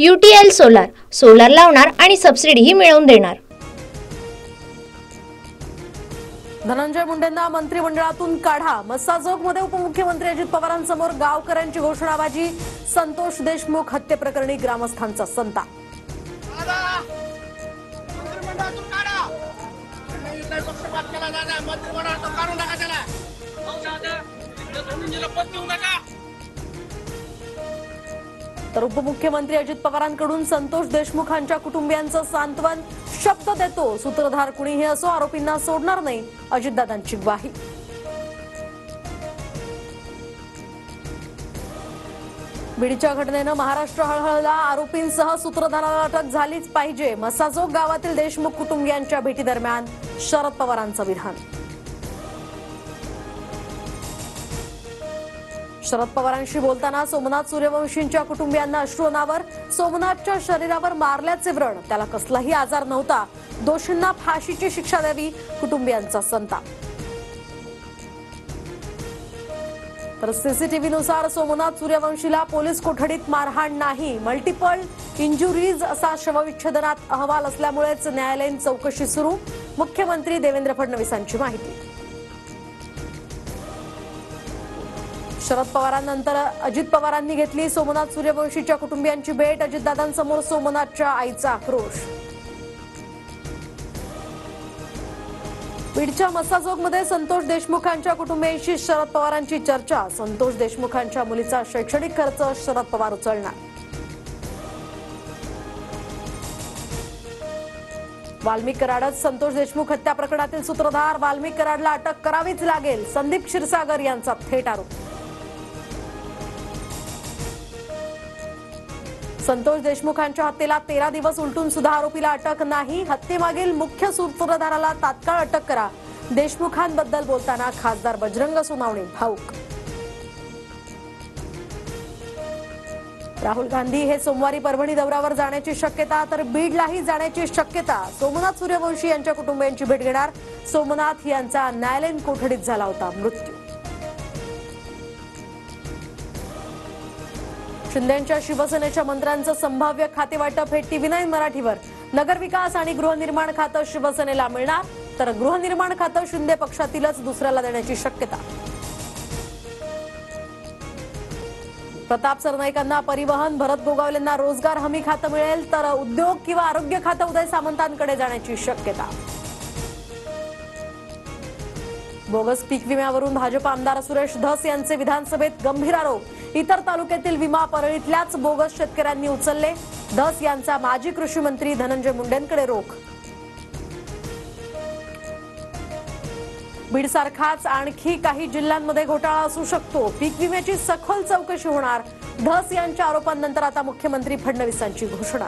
UTL solar लावणार आणि सबसिडीही मिळवून देणार। धनंजय मुंडेंना मंत्रिमंडळातून काढा। मस्साजोगमध्ये उपमुख्यमंत्री अजित पवारांसमोर गावकऱ्यांची घोषणाबाजी। संतोष देशमुख हत्येप्रकरणी ग्रामस्थांचा संताप। तर उपमुख्यमंत्री अजित पवारांकडून संतोष देशमुखांच्या कुटुंबियांचं सांत्वन। शब्द देतो सूत्रधार कुणीही असो आरोपींना सोडणार नाही, अजितदादांची ग्वाही। बीडच्या घटनेनं महाराष्ट्र हळहळला। आरोपींसह सूत्रधाराला अटक झालीच पाहिजे। मस्साजोग गावातील देशमुख कुटुंबियांच्या भेटीदरम्यान शरद पवारांचं विधान। शरद पवारांशी बोलताना सोमनाथ सूर्यवंशींच्या कुटुंबियांना अश्रू अनावर। सोमनाथच्या शरीरावर मारल्याचे व्रण, त्याला कसलाही आजार नव्हता। दोषींना फाशीची शिक्षा द्यावी, कुटुंबियांचा संताप। तर सीसीटीव्हीनुसार सोमनाथ सूर्यवंशीला पोलीस कोठडीत मारहाण नाही, मल्टिपल इंजुरीज असा शवविच्छेदनात अहवाल असल्यामुळेच न्यायालयीन चौकशी सुरू। मुख्यमंत्री देवेंद्र फडणवीसांची माहिती। शरद पवारांनंतर अजित पवारांनी घेतली सोमनाथ सूर्यवंशीच्या कुटुंबियांची भेट। अजितदादांसमोर सोमनाथच्या आईचा आक्रोश। बीडच्या मस्साजोगमध्ये संतोष देशमुखांच्या कुटुंबियांशी शरद पवारांची चर्चा। संतोष देशमुखांच्या मुलीचा शैक्षणिक खर्च शरद पवार उचलणार। वाल्मिक कराडच संतोष देशमुख हत्या प्रकरणातील सूत्रधार। वाल्मिक कराडला अटक करावीच लागेल, संदीप क्षीरसागर यांचा थेट आरोप। संतोष देशमुखांच्या हत्येला 13 दिवस उलटून सुद्धा आरोपीला अटक नाही। हत्येमागील मुख्य सूत्रधाराला तात्काळ अटक करा। देशमुखांबद्दल बोलताना खासदार बजरंग सोनवणे भाऊक। राहुल गांधी हे सोमवारी परभणी दौऱ्यावर जाण्याची शक्यता, तर बीडलाही जाण्याची शक्यता। सोमनाथ सूर्यवंशी यांच्या कुटुंबियांची भेट घेणार। सोमनाथ यांचा न्यायालयीन कोठडीत झाला होता मृत्यू। शिंदेंच्या शिवसेनेच्या मंत्र्यांचं संभाव्य खातेवाटप हे TV9 मराठीवर। नगरविकास आणि गृहनिर्माण खातं शिवसेनेला मिळणार, तर गृहनिर्माण खातं शिंदे पक्षातीलच दुसऱ्याला देण्याची शक्यता। प्रताप सरनाईकांना परिवहन, भरत गोगावलेंना रोजगार हमी खातं मिळेल, तर उद्योग किंवा आरोग्य खातं उदय सामंतांकडे जाण्याची शक्यता। बोगस पीक विम्यावरून भाजप आमदार सुरेश धस यांचे विधानसभेत गंभीर आरोप। इतर तालुक्यातील विमा परळीतल्याच बोगस शेतकऱ्यांनी उचलले। धस यांचा माजी कृषी मंत्री धनंजय मुंडेंकडे रोख। बीडसारखाच आणखी काही जिल्ह्यांमध्ये घोटाळा असू शकतो, पीक विम्याची सखोल चौकशी होणार। धस यांच्या आरोपांनंतर आता मुख्यमंत्री फडणवीसांची घोषणा।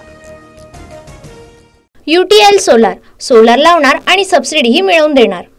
UTL सोलार लावणार आणि सबसिडीही मिळवून देणार।